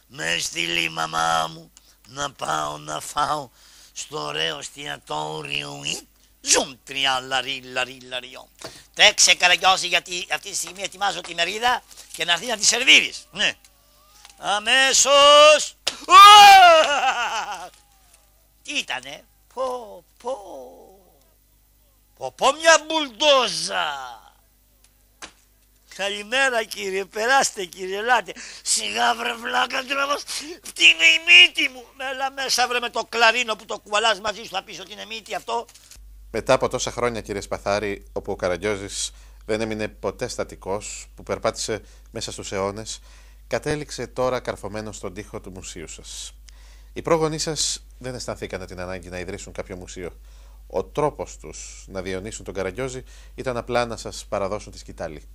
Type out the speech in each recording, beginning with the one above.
Με στείλει η μαμά μου να πάω να φάω στο ωραίο εστιατόριο. Ζουμ τριαλαριλαριό. Τρέξε Καραγκιόζη, γιατί αυτή τη στιγμή ετοιμάζω τη μερίδα και να έρθει να τη σερβίρεις. Ναι. Αμέσως. Τι ήτανε? Πω μια μπουλντόζα. Καλημέρα κύριε, περάστε κύριε, ελάτε. Σιγά βρε βλάκα, τραβάς, αυτή είναι η μύτη μου. Έλα μέσα βρε με το κλαρίνο που το κουβαλάς μαζί σου, θα πεις ότι είναι μύτη αυτό. Μετά από τόσα χρόνια, κύριε Σπαθάρη, όπου ο Καραγκιόζης δεν έμεινε ποτέ στατικός, που περπάτησε μέσα στους αιώνες, κατέληξε τώρα καρφωμένο στον τοίχο του μουσείου σας. Οι πρόγονείς σας δεν αισθανθήκανε την ανάγκη να ιδρύσουν κάποιο μουσείο. Ο τρόπος τους να διονύσουν τον Καραγκιόζη ήταν απλά να σας παραδώσουν τη σκητάλη.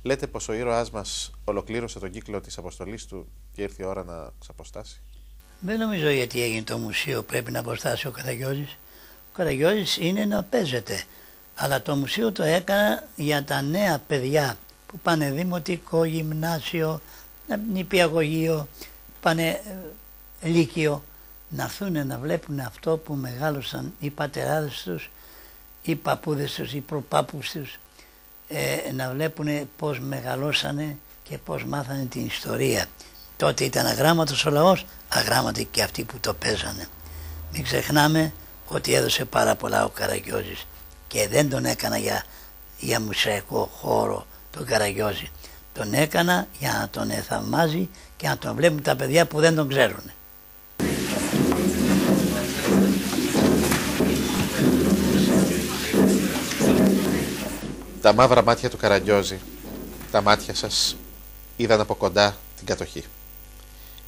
Λέτε πως ο ήρωάς μας ολοκλήρωσε τον κύκλο της αποστολής του και ήρθε η ώρα να ξαποστάσει. Δεν νομίζω γιατί έγινε το μουσείο πρέπει να αποστάσει ο Καραγκιόζης. Ο Καραγκιόζης είναι να παίζεται. Αλλά το μουσείο το έκανα για τα νέα παιδιά που πάνε δημοτικό, γυμνάσιο, νηπιαγωγείο, πάνε λύκειο, να έρθουν να βλέπουν αυτό που μεγάλωσαν οι πατεράδες τους, οι παππούδες τους, οι προπάπους τους, να βλέπουν πώς μεγαλώσανε και πώς μάθανε την ιστορία. Τότε ήταν αγράμματος ο λαός, αγράμματοι και αυτοί που το παίζανε. Μην ξεχνάμε ότι έδωσε πάρα πολλά ο Καραγκιόζης και δεν τον έκανα για μουσαϊκό χώρο τον Καραγκιόζη. Τον έκανα για να τον θαυμάζει και να τον βλέπουν τα παιδιά που δεν τον ξέρουν. Τα μαύρα μάτια του Καραγκιόζη, τα μάτια σας, είδαν από κοντά την κατοχή.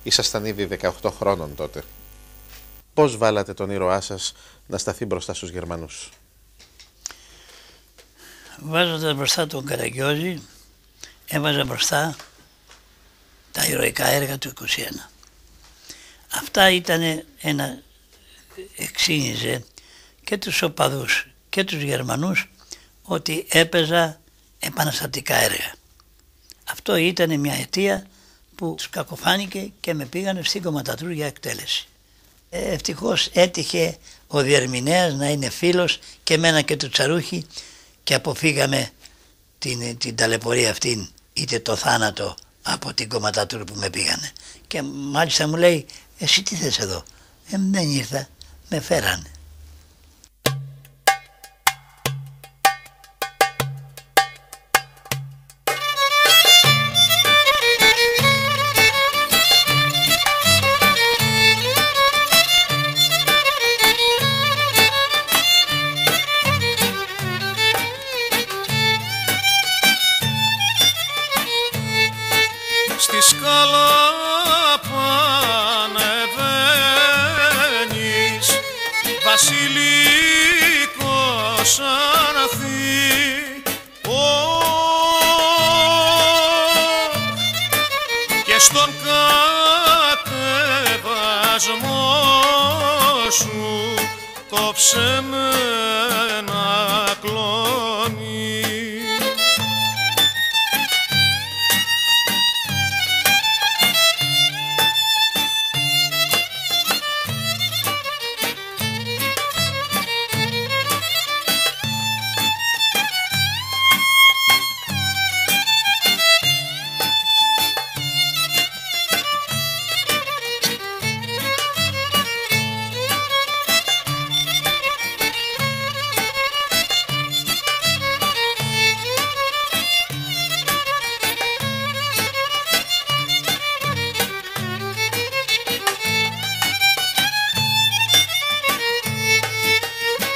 Ήσασταν ήδη 18 χρόνων τότε. Πώς βάλατε τον ήρωά σας να σταθεί μπροστά στους Γερμανούς? Βάζοντας μπροστά τον Καραγκιόζη, έβαζα μπροστά τα ηρωικά έργα του 21. Αυτά ήταν εξήνιζε και τους οπαδούς και τους Γερμανούς ότι έπαιζα επαναστατικά έργα. Αυτό ήταν μια αιτία που τους κακοφάνηκε και με πήγανε στην κομματατούρ για εκτέλεση. Ευτυχώς έτυχε ο διερμηνέας να είναι φίλος και εμένα και του Τσαρούχη και αποφύγαμε την ταλαιπωρία αυτήν, είτε το θάνατο από την κομματατούρ που με πήγανε. Και μάλιστα μου λέει, εσύ τι θες εδώ? Δεν ήρθα, με φέρανε. Στη σκάλα πανεβαίνεις, βασιλικός αναθή, και στον κατεβασμό σου κόψε με ένα κλόνι.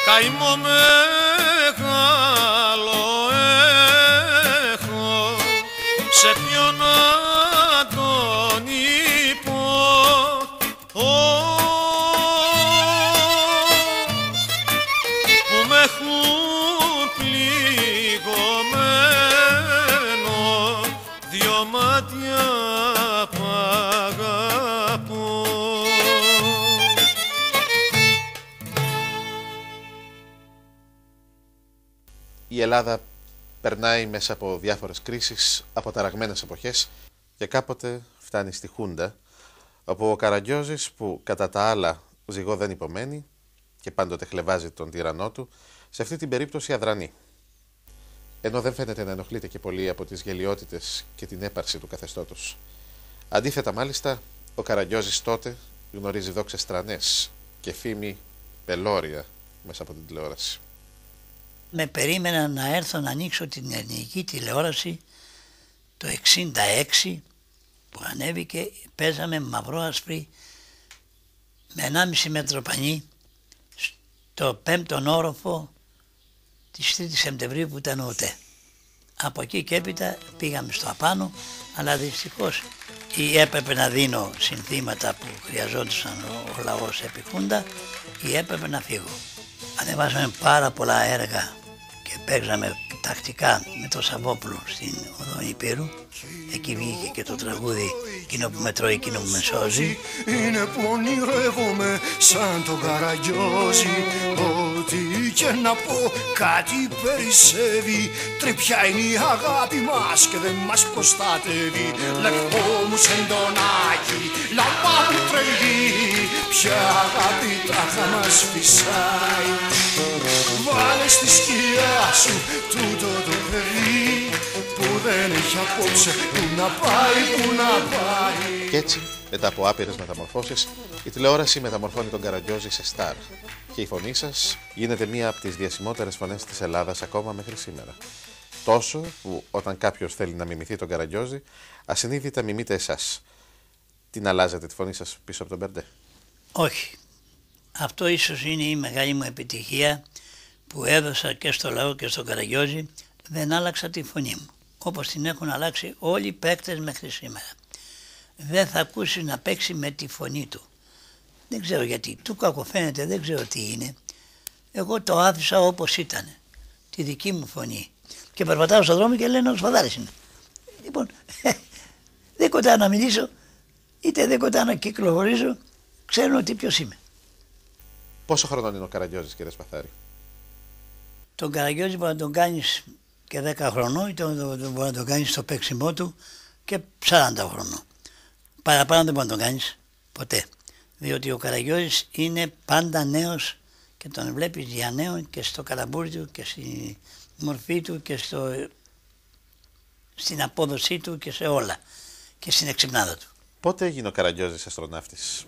Καημό μεγάλο έχω, σε ποιον να τον είπω, που με έχουν πληγωμένο δυο μάτια που αγαπώ. Η Ελλάδα περνάει μέσα από διάφορες κρίσεις, από ταραγμένες εποχές Και κάποτε φτάνει στη Χούντα, όπου ο Καραγκιόζης, που κατά τα άλλα ζυγό δεν υπομένει και πάντοτε χλεβάζει τον τυραννό του, σε αυτή την περίπτωση αδρανεί. Ενώ δεν φαίνεται να ενοχλείται και πολύ από τις γελοιότητες και την έπαρση του καθεστώτος. Αντίθετα μάλιστα, ο Καραγκιόζης τότε γνωρίζει δόξες τρανές και φήμη πελώρια μέσα από την τηλεόραση. Με περίμενα να έρθω να ανοίξω την ελληνική τηλεόραση το 1966 που ανέβηκε, παίζαμε μαυρόασπρη με 1,5 μέτρο πανί στο 5ο όροφο της 3ης Σεπτεμβρίου που ήταν ο ΟΤΕ. Από εκεί και έπειτα πήγαμε στο απάνω, αλλά δυστυχώς ή έπρεπε να δίνω συνθήματα που χρειαζόντουσαν ο λαός επί Χούντα ή έπρεπε να φύγω. Ανεβάσαμε πάρα πολλά έργα και παίξαμε τακτικά με το Σαββόπουλο στην Οδό Υπήρου. Εκεί βγήκε και το τραγούδι «Εκείνο που με τρώει, εκείνο που με σώζει». Είναι που ονειρεύομαι σαν τον Καραγκιόζη, ό,τι και να πω κάτι περισσεύει. Τρυπιά είναι η αγάπη μας και δεν μας προστατεύει. Λευκό μου σεντονάκι, λαμπά μου τρελή, ποια αγάπη τάχα μας φυσάει. Βάλε στη σκιά σου τούτο το παιδί που δεν έχει απόψε που να πάει, που να πάει. Κι έτσι, μετά από άπειρες μεταμορφώσεις, η τηλεόραση μεταμορφώνει τον Καραγκιόζη σε στάρ. Και η φωνή σας γίνεται μία από τις διασημότερες φωνές της Ελλάδας ακόμα μέχρι σήμερα. Τόσο που όταν κάποιος θέλει να μιμηθεί τον Καραγκιόζη, ασυνείδητα μιμείται εσάς. Την αλλάζετε τη φωνή σας πίσω από τον Μπερντέ? Όχι. Αυτό ίσως είναι η μεγάλη μου επιτυχία που έδωσα και στο λαό και στον Καραγκιόζη. Δεν άλλαξα τη φωνή μου, όπως την έχουν αλλάξει όλοι οι παίκτες μέχρι σήμερα. Δεν θα ακούσει να παίξει με τη φωνή του. Δεν ξέρω γιατί, του κακοφαίνεται, δεν ξέρω τι είναι. Εγώ το άφησα όπως ήταν, τη δική μου φωνή. Και περπατάω στον δρόμο και λένε ο Σφαδάρης είναι. Λοιπόν, δεν κοντά να μιλήσω, είτε δεν κοντά να κυκλοφορήσω, ξέρουν ότι ποιος είμαι. Πόσο χρονών είναι ο Καραγκιόζης, κύριε Σπαθάρη? Τον Καραγκιόζη μπορεί να τον κάνεις και 10 χρονών, είτε μπορεί να τον κάνεις στο παίξιμό του και 40 χρονών. Παραπάνω δεν μπορεί να τον κάνεις ποτέ. Διότι ο Καραγκιόζης είναι πάντα νέος και τον βλέπεις για νέο και στο καλαμπούρι του και στη μορφή του και στην απόδοσή του και σε όλα. Και στην εξυπνάδα του. Πότε έγινε ο Καραγκιόζης αστροναύτης?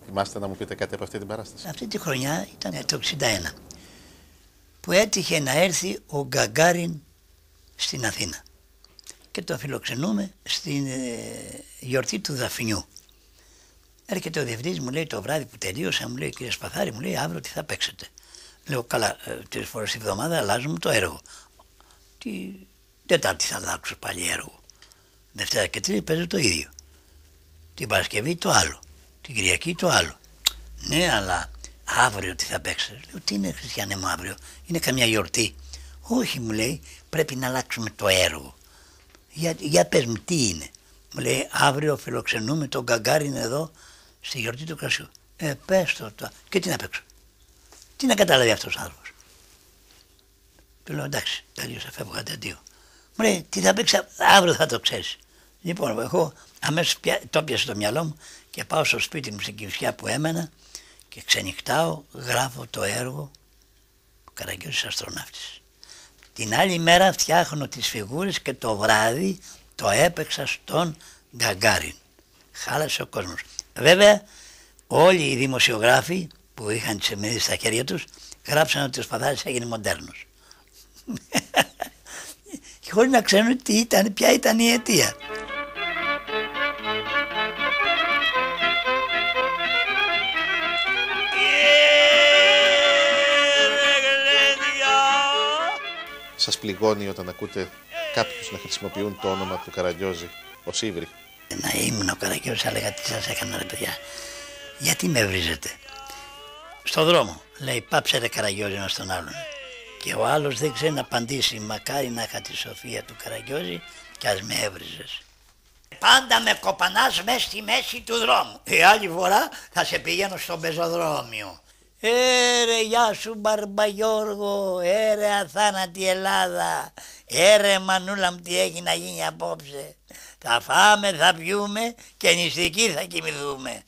Θυμάστε να μου πείτε κάτι από αυτή την παράσταση? Αυτή τη χρονιά ήταν το 1961 που έτυχε να έρθει ο Γκαγκάριν στην Αθήνα και το φιλοξενούμε στην γιορτή του Δαφνιού. Έρχεται ο διευθυντής, μου λέει το βράδυ που τελείωσα, μου λέει κύριε Σπαθάρη, μου λέει αύριο τι θα παίξετε. Λέω καλά, 3 φορές τη βδομάδα αλλάζουμε το έργο. Τη Τετάρτη θα αλλάξω πάλι έργο. Δευτέρα και Τρίτη παίζω το ίδιο. Την Παρασκευή το άλλο. Την Κυριακή το άλλο. Ναι, αλλά αύριο τι θα παίξετε? Λέω τι είναι Χριστιανέ μου αύριο, είναι καμιά γιορτή? Όχι, μου λέει, πρέπει να αλλάξουμε το έργο. Για πες μου τι είναι? Μου λέει αύριο φιλοξενούμε τον Γκαγκάριν εδώ στη γιορτή του κρασιού. Πες το. Και τι να παίξω? Τι να καταλάβει αυτός ο άνθρωπος? Του λέω εντάξει, τελείωσα, φεύγω, αντίο. Μου λέει τι θα παίξει αύριο, θα το ξέρεις. Λοιπόν, εγώ αμέσως το πιάσα στο μυαλό μου και πάω στο σπίτι μου στην Κηφισιά που έμενα και ξενυχτάω, γράφω το έργο του Καραγκιόζης αστροναύτης. Την άλλη μέρα φτιάχνω τις φιγούρες και το βράδυ το έπαιξα στον Γκαγκάριν. Χάλασε ο κόσμος. Βέβαια όλοι οι δημοσιογράφοι που είχαν τις εφημερίδες στα χέρια τους γράψαν ότι ο Σπαθάρης έγινε μοντέρνος. Και χωρίς να ξέρουν ποια ήταν η αιτία. Σας πληγώνει όταν ακούτε κάποιους να χρησιμοποιούν το όνομα του Καραγκιόζη ως ύβρι? Να ήμουν ο Καραγκιόζης, θα λέγα τι σας έκανα ρε παιδιά. Γιατί με βρίζετε? Στο δρόμο λέει πάψε ρε Καραγκιόζη ένας τον άλλον. Και ο άλλος δεν ξέρει να απαντήσει. Μακάρι να είχα τη σοφία του Καραγκιόζη κι ας με έβριζες. Πάντα με κοπανάς μέσα στη μέση του δρόμου. Η άλλη φορά θα σε πηγαίνω στο πεζοδρόμιο. Ρε γεια σου Μπαρμπαγιώργο, ρε αθάνατη Ελλάδα, Έρε μανούλα μου, τι έχει να γίνει απόψε. Θα φάμε, θα πιούμε και νηστικοί θα κοιμηθούμε.